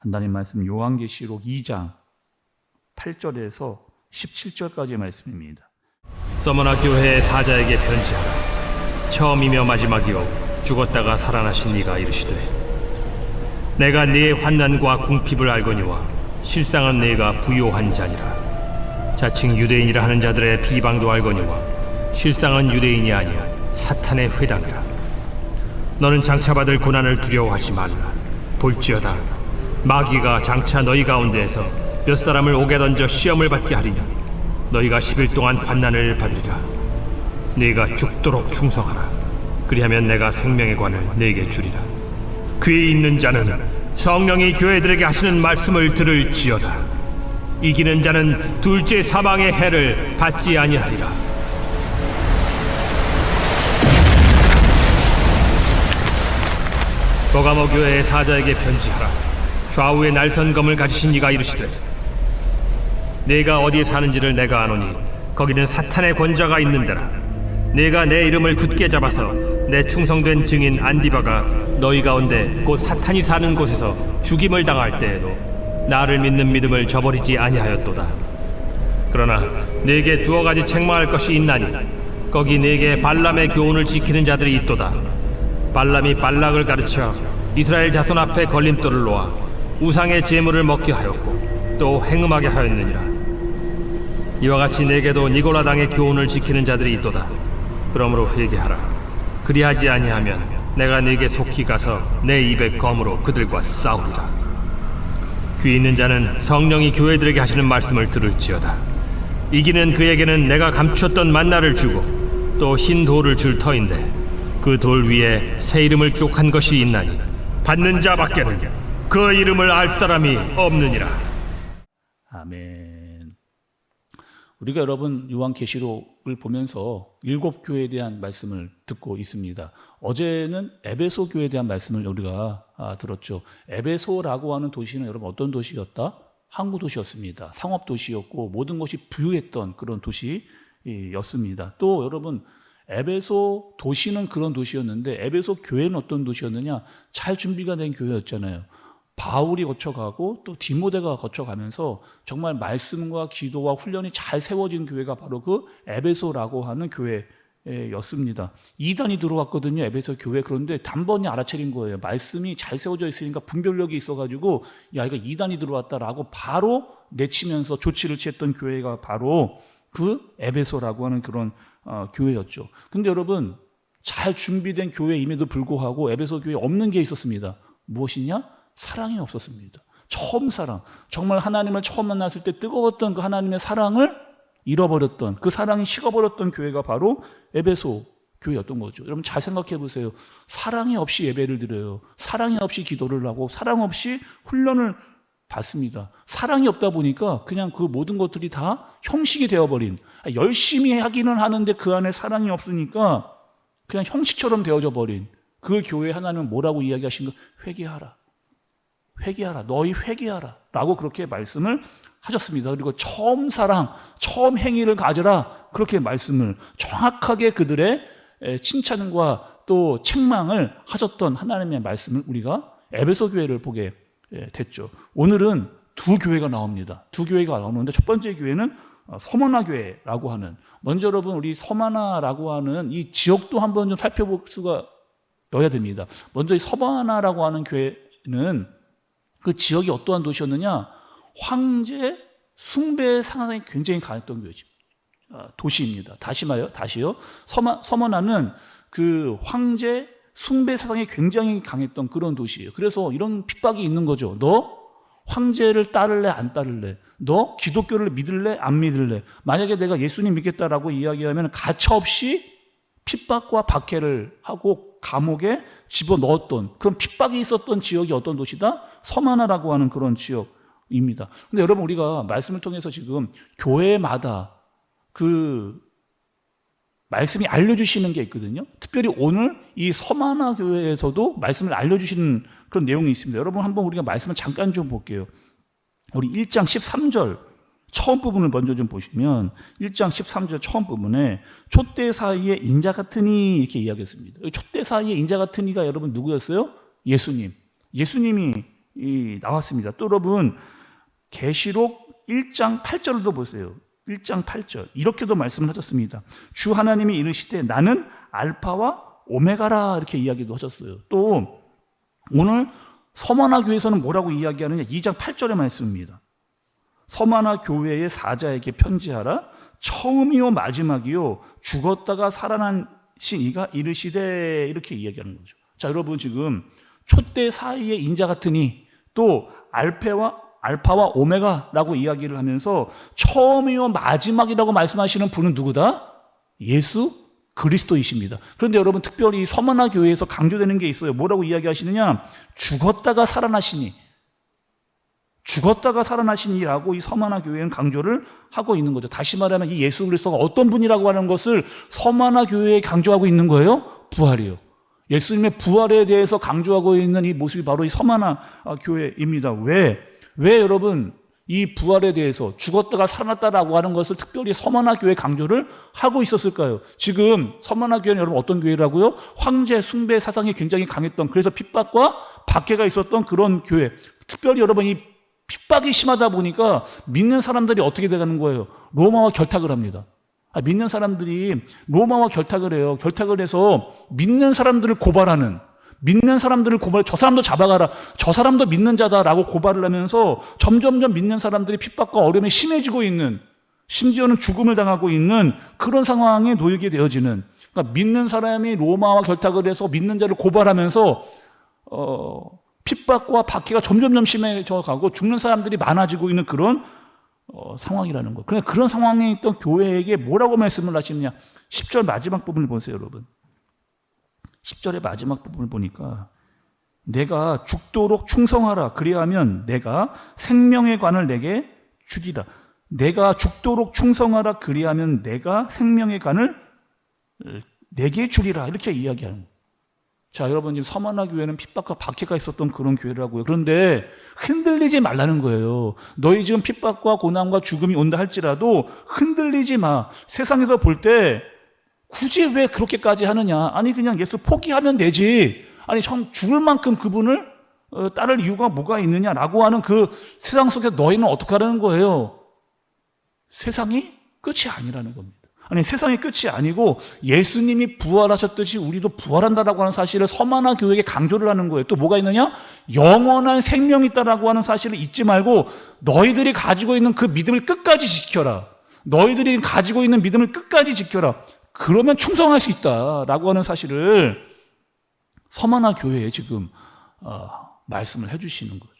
하나님 말씀 요한계시록 2장 8절에서 17절까지의 말씀입니다. 서머나 교회의 사자에게 편지하라. 처음이며 마지막이요 죽었다가 살아나신 이가 이르시되, 내가 네 환난과 궁핍을 알거니와 실상은 네가 부요한 자니라. 자칭 유대인이라 하는 자들의 비방도 알거니와 실상은 유대인이 아니야 사탄의 회당이라. 너는 장차 받을 고난을 두려워하지 말라. 볼지어다 마귀가 장차 너희 가운데에서 몇 사람을 옥에 던져 시험을 받게 하리니 너희가 10일 동안 환난을 받으리라. 네가 죽도록 충성하라. 그리하면 내가 생명의 관을 네게 주리라. 귀 있는 자는 성령이 교회들에게 하시는 말씀을 들을지어다. 이기는 자는 둘째 사망의 해를 받지 아니하리라. 버가모 교회의 사자에게 편지하라. 좌우에 날선 검을 가지신 이가 이르시되, 네가 어디에 사는지를 내가 아노니 거기는 사탄의 권자가 있는 데라. 네가 내 이름을 굳게 잡아서 내 충성된 증인 안디바가 너희 가운데 곧 사탄이 사는 곳에서 죽임을 당할 때에도 나를 믿는 믿음을 저버리지 아니하였도다. 그러나 네게 두어 가지 책망할 것이 있나니 거기 네게 발람의 교훈을 지키는 자들이 있도다. 발람이 발락을 가르쳐 이스라엘 자손 앞에 걸림돌을 놓아 우상의 제물을 먹게 하였고 또 행음하게 하였느니라. 이와 같이 네게도 니골라당의 교훈을 지키는 자들이 있도다. 그러므로 회개하라. 그리하지 아니하면 내가 네게 속히 가서 내 입의 검으로 그들과 싸우리라. 귀 있는 자는 성령이 교회들에게 하시는 말씀을 들을지어다. 이기는 그에게는 내가 감추었던 만나를 주고 또 흰 돌을 줄 터인데 그 돌 위에 새 이름을 기록한 것이 있나니 받는 자밖에는 그 이름을 알 사람이 없느니라. 아멘. 우리가 여러분 요한계시록을 보면서 7교회에 대한 말씀을 듣고 있습니다. 어제는 에베소 교회에 대한 말씀을 우리가 들었죠. 에베소라고 하는 도시는 여러분 어떤 도시였다? 항구 도시였습니다. 상업 도시였고 모든 것이 부유했던 그런 도시였습니다. 또 여러분 에베소 도시는 그런 도시였는데 에베소 교회는 어떤 도시였느냐? 잘 준비가 된 교회였잖아요. 바울이 거쳐가고 또 디모데가 거쳐가면서 정말 말씀과 기도와 훈련이 잘 세워진 교회가 바로 그 에베소라고 하는 교회였습니다. 이단이 들어왔거든요, 에베소 교회. 그런데 단번에 알아차린 거예요. 말씀이 잘 세워져 있으니까 분별력이 있어가지고 야, 이거 이단이 들어왔다라고 바로 내치면서 조치를 취했던 교회가 바로 그 에베소라고 하는 그런 교회였죠. 근데 여러분 잘 준비된 교회임에도 불구하고 에베소 교회에 없는 게 있었습니다. 무엇이냐? 사랑이 없었습니다. 처음 사랑, 정말 하나님을 처음 만났을 때 뜨거웠던 그 하나님의 사랑을 잃어버렸던, 그 사랑이 식어버렸던 교회가 바로 에베소 교회였던 거죠. 여러분 잘 생각해 보세요. 사랑이 없이 예배를 드려요. 사랑이 없이 기도를 하고 사랑 없이 훈련을 받습니다. 사랑이 없다 보니까 그냥 그 모든 것들이 다 형식이 되어버린, 열심히 하기는 하는데 그 안에 사랑이 없으니까 그냥 형식처럼 되어져 버린 그 교회 하나님은 뭐라고 이야기하신 거? 회개하라. 회개하라. 너희 회개하라. 라고 그렇게 말씀을 하셨습니다. 그리고 처음 사랑, 처음 행위를 가져라. 그렇게 말씀을 정확하게 그들의 칭찬과 또 책망을 하셨던 하나님의 말씀을 우리가 에베소 교회를 보게 됐죠. 오늘은 두 교회가 나옵니다. 두 교회가 나오는데 첫 번째 교회는 서머나 교회라고 하는, 먼저 여러분 우리 서머나라고 하는 이 지역도 한번 좀 살펴볼 수가 여야 됩니다. 먼저 이 서머나라고 하는 교회는 그 지역이 어떠한 도시였느냐? 황제 숭배 상황이 굉장히 강했던 도시입니다. 다시요. 서머나는 그 황제 숭배 사상이 굉장히 강했던 그런 도시예요. 그래서 이런 핍박이 있는 거죠. 너 황제를 따를래 안 따를래? 너 기독교를 믿을래 안 믿을래? 만약에 내가 예수님 믿겠다라고 이야기하면 가차없이 핍박과 박해를 하고 감옥에 집어넣었던 그런 핍박이 있었던 지역이 어떤 도시다? 서머나라고 하는 그런 지역입니다. 근데 여러분 우리가 말씀을 통해서 지금 교회마다 그 말씀이 알려주시는 게 있거든요. 특별히 오늘 이 서머나 교회에서도 말씀을 알려주시는 그런 내용이 있습니다. 여러분 한번 우리가 말씀을 잠깐 좀 볼게요. 우리 1장 13절 처음 부분을 먼저 좀 보시면 1장 13절 처음 부분에 촛대 사이에 인자 같으니 이렇게 이야기했습니다. 촛대 사이에 인자 같으니가 여러분 누구였어요? 예수님이 나왔습니다. 또 여러분 계시록 1장 8절도 보세요. 1장 8절 이렇게도 말씀을 하셨습니다. 주 하나님이 이르시되 나는 알파와 오메가라 이렇게 이야기도 하셨어요. 또 오늘 서머나 교회에서는 뭐라고 이야기하느냐 2장 8절의 말씀입니다. 서머나 교회의 사자에게 편지하라. 처음이요 마지막이요 죽었다가 살아나신 이가 이르시되 이렇게 이야기하는 거죠. 자, 여러분 지금 촛대 사이의 인자 같으니 또 알파와 오메가라고 이야기를 하면서 처음이요 마지막이라고 말씀하시는 분은 누구다? 예수 그리스도이십니다. 그런데 여러분 특별히 서머나 교회에서 강조되는 게 있어요. 뭐라고 이야기하시느냐? 죽었다가 살아나시니라고 이 서머나 교회는 강조를 하고 있는 거죠. 다시 말하면 이 예수 그리스도가 어떤 분이라고 하는 것을 서머나 교회에 강조하고 있는 거예요? 부활이요. 예수님의 부활에 대해서 강조하고 있는 이 모습이 바로 이 서머나 교회입니다. 왜 여러분 이 부활에 대해서 죽었다가 살아났다라고 하는 것을 특별히 서머나 교회 강조를 하고 있었을까요? 지금 서머나 교회는 여러분 어떤 교회라고요? 황제 숭배 사상이 굉장히 강했던, 그래서 핍박과 박해가 있었던 그런 교회. 특별히 여러분 이 핍박이 심하다 보니까 믿는 사람들이 어떻게 되는 거예요? 로마와 결탁을 합니다. 믿는 사람들이 로마와 결탁을 해요. 결탁을 해서 믿는 사람들을 고발하는, 저 사람도 잡아가라, 저 사람도 믿는 자다라고 고발을 하면서 점점점 믿는 사람들이 핍박과 어려움이 심해지고 있는, 심지어는 죽음을 당하고 있는 그런 상황에 놓이게 되어지는, 그러니까 믿는 사람이 로마와 결탁을 해서 믿는 자를 고발하면서 핍박과 박해가 점점점 심해져 가고 죽는 사람들이 많아지고 있는 그런 상황이라는 거. 그러니까 그런 상황에 있던 교회에게 뭐라고 말씀을 하시느냐? 10절 마지막 부분을 보세요, 여러분. 10절의 마지막 부분을 보니까 내가 죽도록 충성하라. 그리하면 내가 생명의 관을 내게 주리라. 내가 죽도록 충성하라. 그리하면 내가 생명의 관을 내게 주리라. 이렇게 이야기하는 거예요. 자, 여러분 지금 서머나 교회는 핍박과 박해가 있었던 그런 교회라고요. 그런데 흔들리지 말라는 거예요. 너희 지금 핍박과 고난과 죽음이 온다 할지라도 흔들리지 마. 세상에서 볼 때 굳이 왜 그렇게까지 하느냐? 아니 그냥 예수 포기하면 되지. 아니 참 죽을 만큼 그분을 따를 이유가 뭐가 있느냐라고 하는 그 세상 속에 너희는 어떻게 하라는 거예요? 세상이 끝이 아니라는 겁니다. 아니 세상이 끝이 아니고 예수님이 부활하셨듯이 우리도 부활한다라고 하는 사실을 서머나 교회에게 강조를 하는 거예요. 또 뭐가 있느냐? 영원한 생명이 있다라고 하는 사실을 잊지 말고 너희들이 가지고 있는 그 믿음을 끝까지 지켜라. 너희들이 가지고 있는 믿음을 끝까지 지켜라. 그러면 충성할 수 있다라고 하는 사실을 서머나 교회에 지금 말씀을 해주시는 거죠.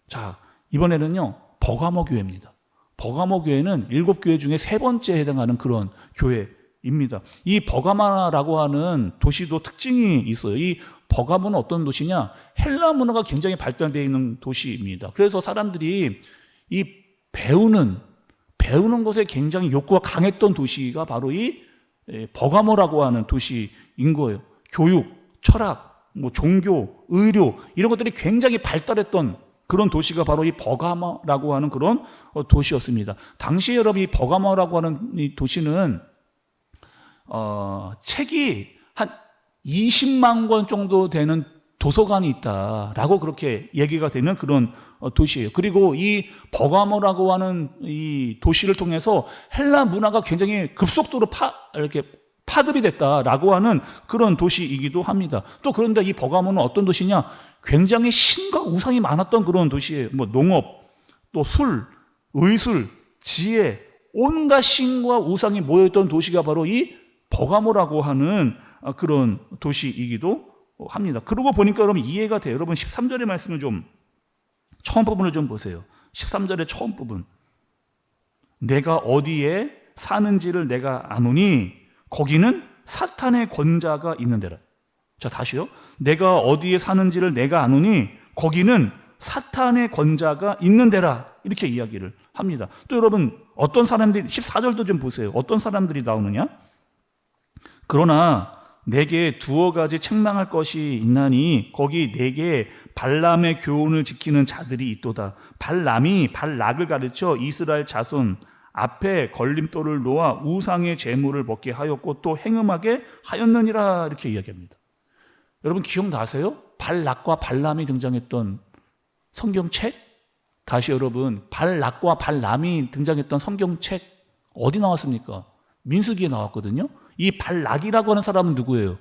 자, 이번에는요 버가모 교회입니다. 버가모 교회는 7교회 중에 3번째에 해당하는 그런 교회입니다. 이 버가마라고 하는 도시도 특징이 있어요. 이 버가모는 어떤 도시냐? 헬라 문화가 굉장히 발달되어 있는 도시입니다. 그래서 사람들이 이 배우는 것에 굉장히 욕구가 강했던 도시가 바로 이 버가모라고 하는 도시인 거예요. 교육, 철학, 종교, 의료 이런 것들이 굉장히 발달했던 그런 도시가 바로 이 버가모라고 하는 그런 도시였습니다. 당시에 여러분 이 버가모라고 하는 이 도시는 책이 한 20만 권 정도 되는 도서관이 있다라고 그렇게 얘기가 되는 그런 도시예요. 그리고 이 버가모라고 하는 이 도시를 통해서 헬라 문화가 굉장히 급속도로 이렇게 파급이 됐다라고 하는 그런 도시이기도 합니다. 또 그런데 이 버가모는 어떤 도시냐? 굉장히 신과 우상이 많았던 그런 도시예요. 농업, 또 술, 의술, 지혜, 온갖 신과 우상이 모여있던 도시가 바로 이 버가모라고 하는 그런 도시이기도 합니다. 그러고 보니까 여러분 이해가 돼요. 여러분 13절의 말씀을 처음 부분을 좀 보세요. 13절의 처음 부분. 내가 어디에 사는지를 내가 아노니 거기는 사탄의 권자가 있는 데라. 자, 다시요. 내가 어디에 사는지를 내가 아노니 거기는 사탄의 권자가 있는 데라. 이렇게 이야기를 합니다. 또 여러분 어떤 사람들이 14절도 좀 보세요. 어떤 사람들이 나오느냐? 그러나 내게 2가지 책망할 것이 있나니 거기 내게 발람의 교훈을 지키는 자들이 있도다. 발람이 발락을 가르쳐 이스라엘 자손 앞에 걸림돌을 놓아 우상의 제물을 먹게 하였고 또 행음하게 하였느니라. 이렇게 이야기합니다. 여러분 기억나세요? 발락과 발람이 등장했던 성경책? 다시 여러분, 발락과 발람이 등장했던 성경책 어디 나왔습니까? 민수기에 나왔거든요. 이 발락이라고 하는 사람은 누구예요?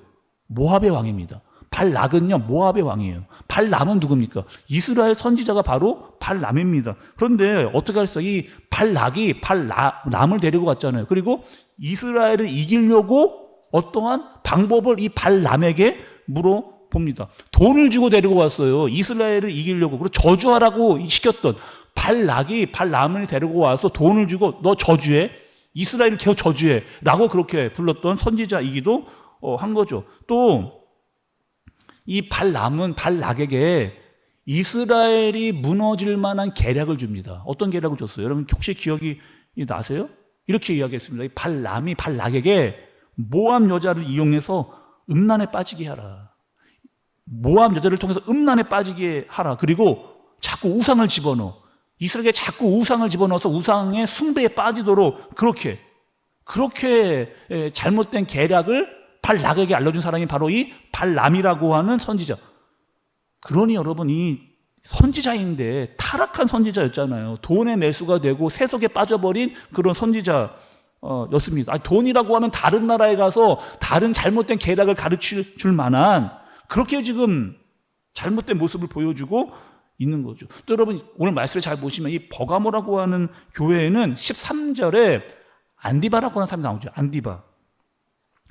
모압의 왕입니다. 발락은요, 모압의 왕이에요. 발람은 누굽니까? 이스라엘 선지자가 바로 발람입니다. 그런데 어떻게 했어요? 이 발락이 발람을 데리고 갔잖아요. 그리고 이스라엘을 이기려고 어떠한 방법을 이 발람에게 물어봅니다. 돈을 주고 데리고 왔어요. 이스라엘을 이기려고. 그리고 저주하라고 시켰던 발락이 발람을 데리고 와서 돈을 주고 너 저주해. 이스라엘을 계속 저주해. 라고 그렇게 불렀던 선지자이기도 한 거죠. 또 이 발람은 발락에게 이스라엘이 무너질 만한 계략을 줍니다. 어떤 계략을 줬어요? 여러분 혹시 기억이 나세요? 이렇게 이야기했습니다. 이 발람이 발락에게 모압 여자를 이용해서 음란에 빠지게 하라. 모압 여자를 통해서 음란에 빠지게 하라. 그리고 자꾸 우상을 집어넣어. 이스라엘에 자꾸 우상을 집어넣어서 우상의 숭배에 빠지도록 그렇게 잘못된 계략을 발락에게 알려준 사람이 바로 이 발람이라고 하는 선지자. 그러니 여러분 이 선지자인데 타락한 선지자였잖아요. 돈의 매수가 되고 세속에 빠져버린 그런 선지자였습니다. 아니, 돈이라고 하면 다른 나라에 가서 다른 잘못된 계략을 가르칠 만한 그렇게 지금 잘못된 모습을 보여주고 있는 거죠. 또 여러분 오늘 말씀을 잘 보시면 이 버가모라고 하는 교회에는 13절에 안디바라고 하는 사람이 나오죠.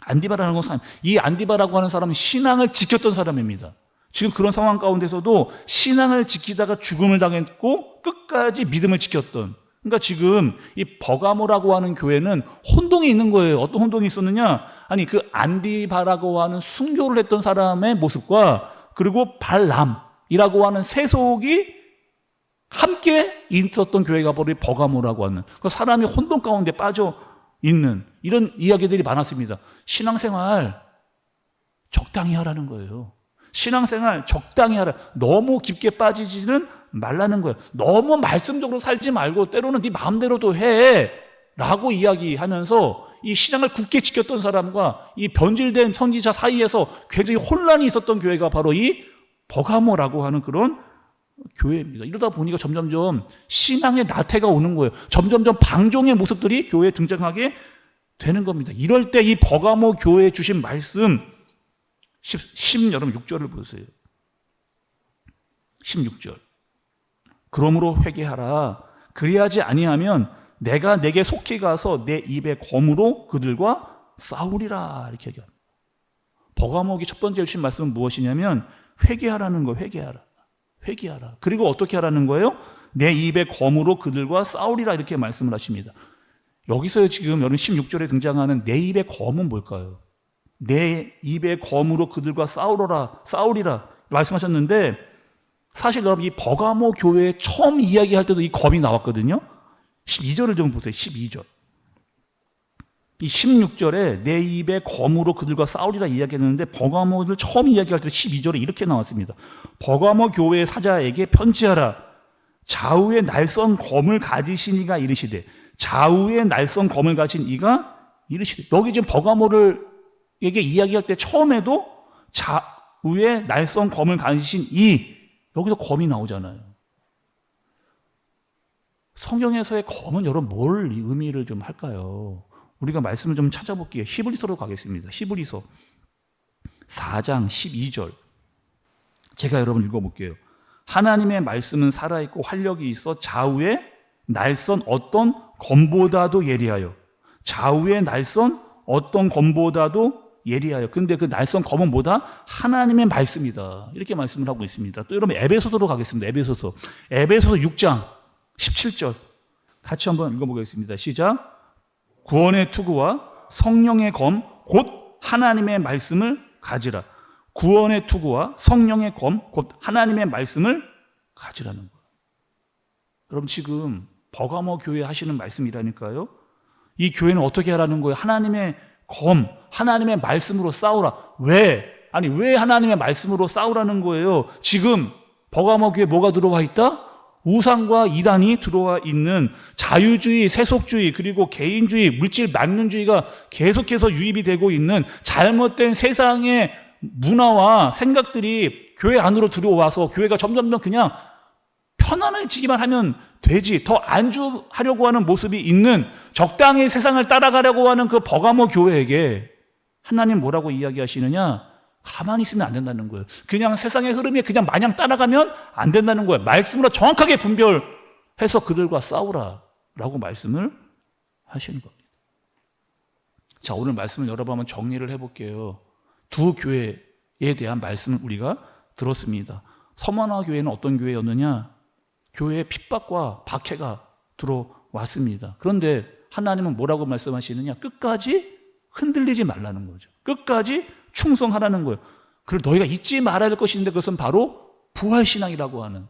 안디바라는 사람. 이 안디바라고 하는 사람은 신앙을 지켰던 사람입니다. 지금 그런 상황 가운데서도 신앙을 지키다가 죽음을 당했고 끝까지 믿음을 지켰던. 그러니까 지금 이 버가모라고 하는 교회는 혼동이 있는 거예요. 어떤 혼동이 있었느냐? 아니 그 안디바라고 하는 순교를 했던 사람의 모습과 그리고 발람이라고 하는 세속이 함께 있었던 교회가 바로 버가모라고 하는 그 사람이 혼돈 가운데 빠져 있는 이런 이야기들이 많았습니다. 신앙생활 적당히 하라는 거예요. 신앙생활 적당히 하라. 너무 깊게 빠지지는 말라는 거예요. 너무 말씀적으로 살지 말고 때로는 네 마음대로도 해 라고 이야기하면서 이 신앙을 굳게 지켰던 사람과 이 변질된 선지자 사이에서 굉장히 혼란이 있었던 교회가 바로 이 버가모라고 하는 그런 교회입니다. 이러다 보니까 점점점 신앙의 나태가 오는 거예요. 점점점 방종의 모습들이 교회에 등장하게 되는 겁니다. 이럴 때 이 버가모 교회에 주신 말씀 16절을 보세요. 16절. 그러므로 회개하라. 그리하지 아니하면 내가 내게 속히 가서 내 입의 검으로 그들과 싸우리라. 이렇게 얘기합니다. 버가모에게 첫 번째 주신 말씀은 무엇이냐면 회개하라는 거예요. 회개하라. 그리고 어떻게 하라는 거예요? 내 입의 검으로 그들과 싸우리라 이렇게 말씀을 하십니다. 여기서 지금 여러분 16절에 등장하는 내 입의 검은 뭘까요? 내 입의 검으로 그들과 싸우리라 말씀하셨는데 사실 여러분 이 버가모 교회에 처음 이야기할 때도 이 검이 나왔거든요. 12절을 좀 보세요. 12절. 이 16절에 내 입의 검으로 그들과 싸우리라 이야기했는데 버가모를 처음 이야기할 때 12절에 이렇게 나왔습니다. 버가모 교회의 사자에게 편지하라. 좌우에 날선 검을 가지신 이가 이르시되 좌우에 날선 검을 가진 이가 이르시되 여기 지금 버가모에게 이야기할 때 처음에도 좌우에 날선 검을 가지신 이 여기서 검이 나오잖아요. 성경에서의 검은 여러분 뭘 의미를 좀 할까요? 우리가 말씀을 좀 찾아볼게요. 히브리서로 가겠습니다. 히브리서 4장 12절. 제가 여러분 읽어볼게요. 하나님의 말씀은 살아있고 활력이 있어 좌우에 날선 어떤 검보다도 예리하여 좌우에 날선 어떤 검보다도 예리하여. 근데 그 날선 검은 뭐다? 하나님의 말씀이다. 이렇게 말씀을 하고 있습니다. 또 여러분 에베소서로 가겠습니다. 에베소서 6장 17절 같이 한번 읽어보겠습니다. 시작. 구원의 투구와 성령의 검 곧 하나님의 말씀을 가지라. 구원의 투구와 성령의 검 곧 하나님의 말씀을 가지라는 거예요. 여러분 지금 버가모 교회 하시는 말씀이라니까요. 이 교회는 어떻게 하라는 거예요? 하나님의 검, 하나님의 말씀으로 싸우라. 왜? 아니 왜 하나님의 말씀으로 싸우라는 거예요? 지금 버가모 교회에 뭐가 들어와 있다? 우상과 이단이 들어와 있는 자유주의, 세속주의, 그리고 개인주의, 물질 만능주의가 계속해서 유입이 되고 있는 잘못된 세상의 문화와 생각들이 교회 안으로 들어와서 교회가 점점 그냥 편안해지기만 하면 되지, 더 안주하려고 하는 모습이 있는, 적당히 세상을 따라가려고 하는 그 버가모 교회에게 하나님 뭐라고 이야기하시느냐? 가만히 있으면 안 된다는 거예요. 그냥 세상의 흐름에 그냥 마냥 따라가면 안 된다는 거예요. 말씀으로 정확하게 분별해서 그들과 싸우라 라고 말씀을 하시는 겁니다. 자, 오늘 말씀을 여러분 한번 정리를 해볼게요. 두 교회에 대한 말씀을 우리가 들었습니다. 서머나 교회는 어떤 교회였느냐? 교회에 핍박과 박해가 들어왔습니다. 그런데 하나님은 뭐라고 말씀하시느냐? 끝까지 흔들리지 말라는 거죠. 끝까지 충성하라는 거예요. 그리고 너희가 잊지 말아야 할 것인데 그것은 바로 부활신앙이라고 하는,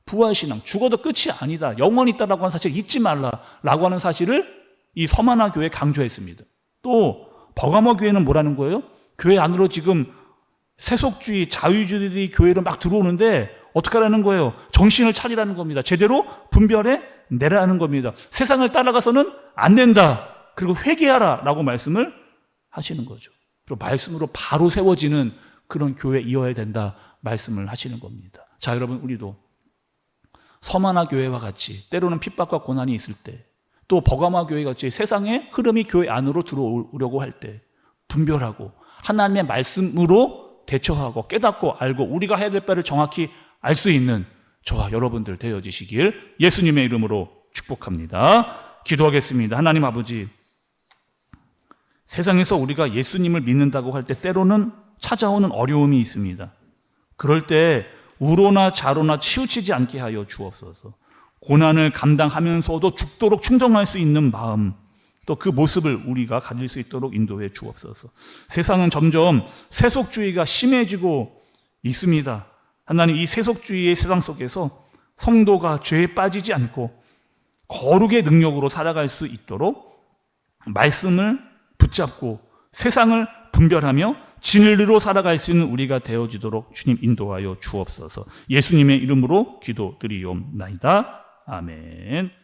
부활신앙, 죽어도 끝이 아니다, 영원히 있다라고 하는 사실을 잊지 말라라고 하는 사실을 이 서머나 교회에 강조했습니다. 또 버가모 교회는 뭐라는 거예요? 교회 안으로 지금 세속주의, 자유주의들이 교회로 막 들어오는데 어떻게 하라는 거예요? 정신을 차리라는 겁니다. 제대로 분별해 내라는 겁니다. 세상을 따라가서는 안 된다. 그리고 회개하라 라고 말씀을 하시는 거죠. 그리고 말씀으로 바로 세워지는 그런 교회이어야 된다 말씀을 하시는 겁니다. 자, 여러분, 우리도 서머나 교회와 같이 때로는 핍박과 고난이 있을 때, 또 버가모 교회 같이 세상의 흐름이 교회 안으로 들어오려고 할 때 분별하고 하나님의 말씀으로 대처하고 깨닫고 알고 우리가 해야 될 바를 정확히 알 수 있는 저와 여러분들 되어지시길 예수님의 이름으로 축복합니다. 기도하겠습니다. 하나님 아버지, 세상에서 우리가 예수님을 믿는다고 할 때 때로는 찾아오는 어려움이 있습니다. 그럴 때 우로나 자로나 치우치지 않게 하여 주옵소서. 고난을 감당하면서도 죽도록 충성할 수 있는 마음, 또 그 모습을 우리가 가질 수 있도록 인도해 주옵소서. 세상은 점점 세속주의가 심해지고 있습니다. 하나님, 이 세속주의의 세상 속에서 성도가 죄에 빠지지 않고 거룩의 능력으로 살아갈 수 있도록 말씀을 붙잡고 세상을 분별하며 진리로 살아갈 수 있는 우리가 되어지도록 주님 인도하여 주옵소서. 예수님의 이름으로 기도드리옵나이다. 아멘.